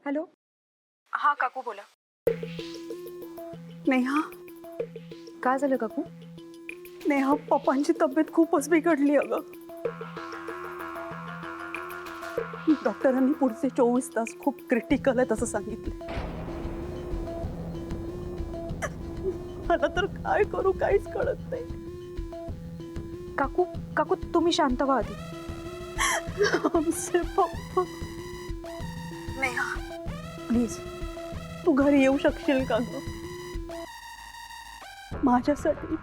Hello. हा काकू बोला. नेहा, काय झालं काकू? नेहा पप्पांची तब्येत खूपच बिघडली अगं. डॉक्टरांनी पुढचे 24 तास खूप क्रिटिकल आहेत असं सांगितलं. मला तर काय करू काहीच कळत नाही. काकू काकू तुम्ही शांत व्हा आधी. आमचे पप्पा. नेहा प्लीज तू घरी येऊ शकशील का ग माझ्यासाठी?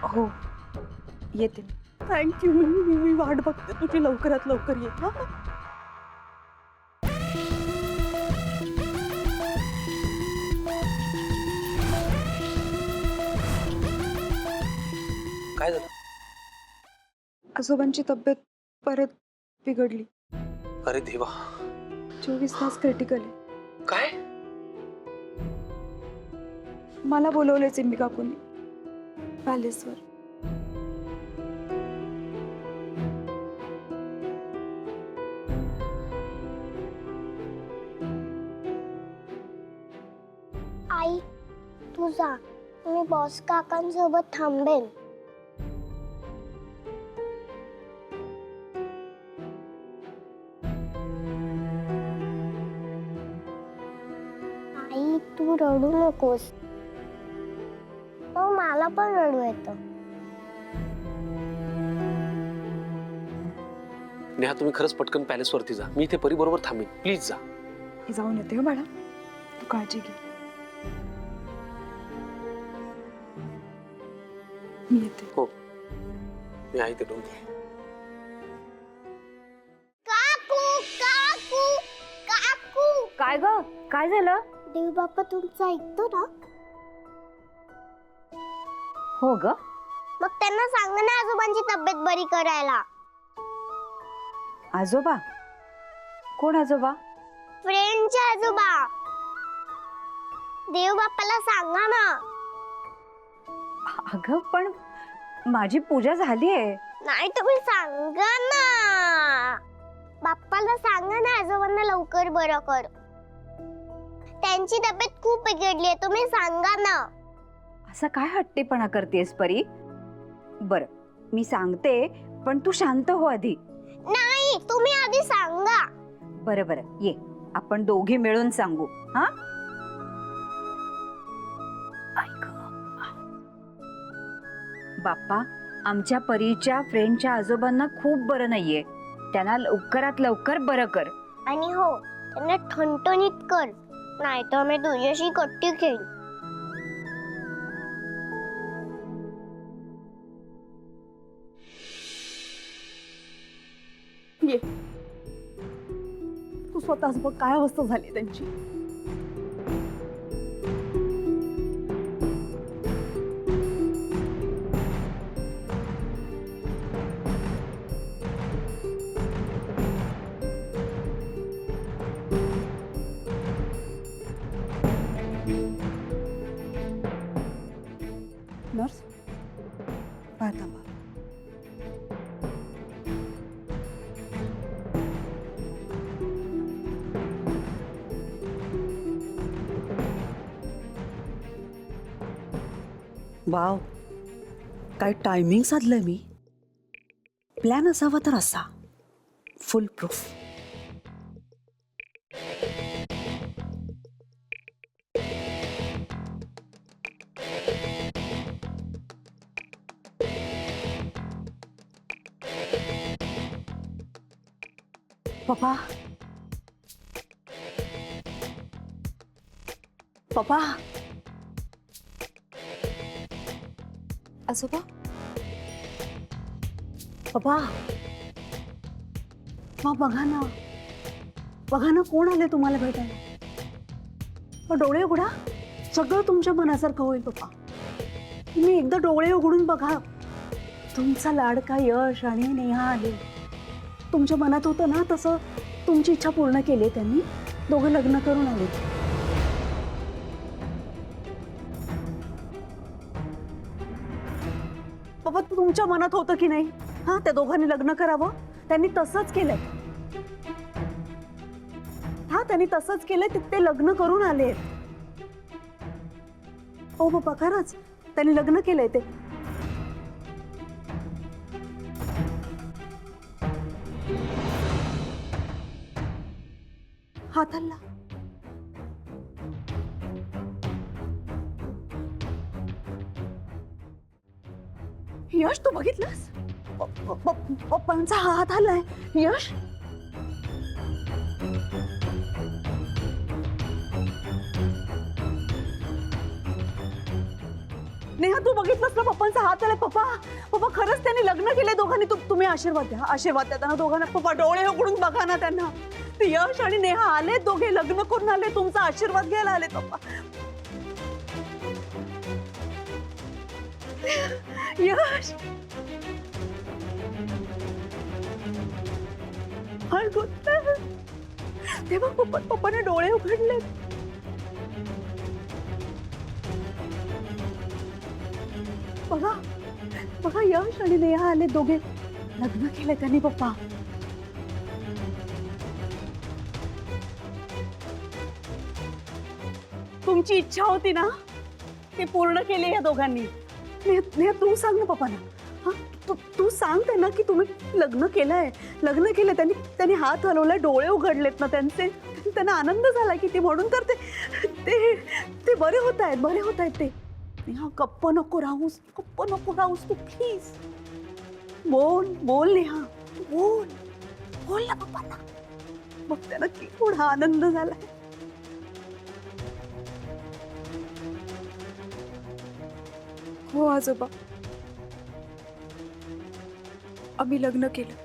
हो येते. थँक्यू. मी वाट बघते तुझी, लवकरात लवकर ये. हा काय झालं? आजोबांची तब्येत परत बिघडली. अरे देवा. 24 तास क्रिटिकल आहे. काय? मला बोलवलंय सिम्मी काकूंनी पॅलेसवर. आई तू जा, मी बॉस काकांसोबत थांबेन. आई तू रडू नकोस. मग मला पण रडू येतं. नेहा तुम्ही खरंच पटकन पॅलेसवरती जा. मी इथे परी बरोबर थांबेन. प्लीज जा. हे जाऊन येते हो बाळा, तू काळजी घे. मी येते. हो मी आहे ते. डोंट वरी. काकू काकू काकू. काय ग, काय झालं? देव बाप्पा तुमचं ऐकतो ना? हो ग. मग त्यांना सांग ना आजोबांची तब्येत बरी करायला. आजोबा? कोण आजोबा? फ्रेंडचे आजोबा. देव बाप्पाला सांगा ना. अगं पण माझी पूजा झालीये. नाही तुम्ही सांगा ना. बाप्पाला सांगा ना आजोबांना लवकर बरं कर. त्यांची तब्येत खूप बिघडली आहे, तुम्ही सांगा ना. असं काय हट्टीपणा करतेस परी? बरं मी सांगते, पण तू शांत हो आधी. नाही तुम्ही आधी सांगा. बरं बरं ये, आपण दोघी मिळून सांगू. हा बाप्पा, आमच्या परीच्या फ्रेंडच्या आजोबांना खूप बरं नाहीये. त्यांना लवकरात लवकर बरं कर. आणि हो त्यांना ठणठणीत कर, नाही तर मी तुझ्याशी कट्टी खेळ. ये. तू स्वतःच बघ काय अवस्था झाली त्यांची. नर्स बाहेर थांबा. वाव, काय टायमिंग साधलंय मी. प्लॅन असावा तर असा, फुल प्रूफ. पप्पा पप्पा. आजोबा? पप्पा मग बघा ना कोण आले तुम्हाला भेटायला. मग डोळे उघडा, सगळं तुमच्या मनासारखं होईल. पप्पा तुम्ही एकदा डोळे उघडून बघा. तुमचा लाडका यश आणि नेहा आले. तुमच्या मनात होतं ना तसं तुमची इच्छा पूर्ण केली त्यांनी. दोघं लग्न करून आले. बाबा तुमच्या मनात होतं की नाही, हा त्या दोघांनी लग्न करावं? त्यांनी तसंच केलंय. त्यांनी तसंच केलंय, ते लग्न करून आले. हो पप्पा, खरंच त्यांनी लग्न केलंय ते. हात हल्ला. यश, तू बघितलंस? पप्पांचा हात हल्लाय. यश, नेहा तू बघितलंस ना पप्पांचा हात आलाय. पप्पा पप्पा खरंच त्यांनी लग्न केलंय दोघांनी. तुम्ही आशीर्वाद द्या, आशीर्वाद द्या त्यांना दोघांना. पप्पा डोळे उघडून बघा ना त्यांना. ते यश आणि नेहा आले, दोघे लग्न करून आले, तुमचा आशीर्वाद घ्यायला आले. पप्पा यश, तेव्हा पप्पाने डोळे उघडले. बघा बघा, यश आणि नेहा आले, दोघे लग्न केले त्यांनी. पप्पा तुमची इच्छा होती ना, ती पूर्ण केली या दोघांनी. नेहा तू सांग ना पप्पांना. हा, तू सांग त्यांना की तुम्ही लग्न केलंय, लग्न केलंय. त्यांनी हात हलवलाय, डोळे उघडलेत ना त्यांचे. त्यांना आनंद झाला की ती, म्हणून तर ते बरे होत आहेत, बरे होत आहेत ते. नेहा गप्प नको राहूस, गप्प नको राहूस तू प्लीज. बोल नेहा, बोल ना पप्पांना. मग त्यांना केवढा आनंद झालाय. हो आजोबा, आम्ही लग्न केलं.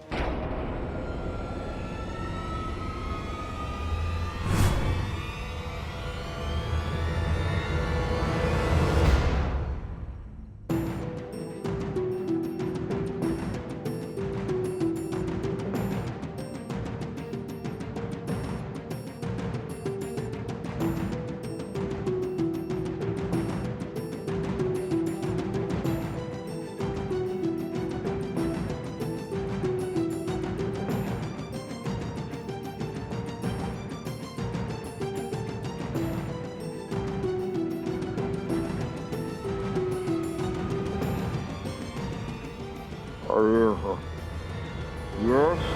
अरे हो, यश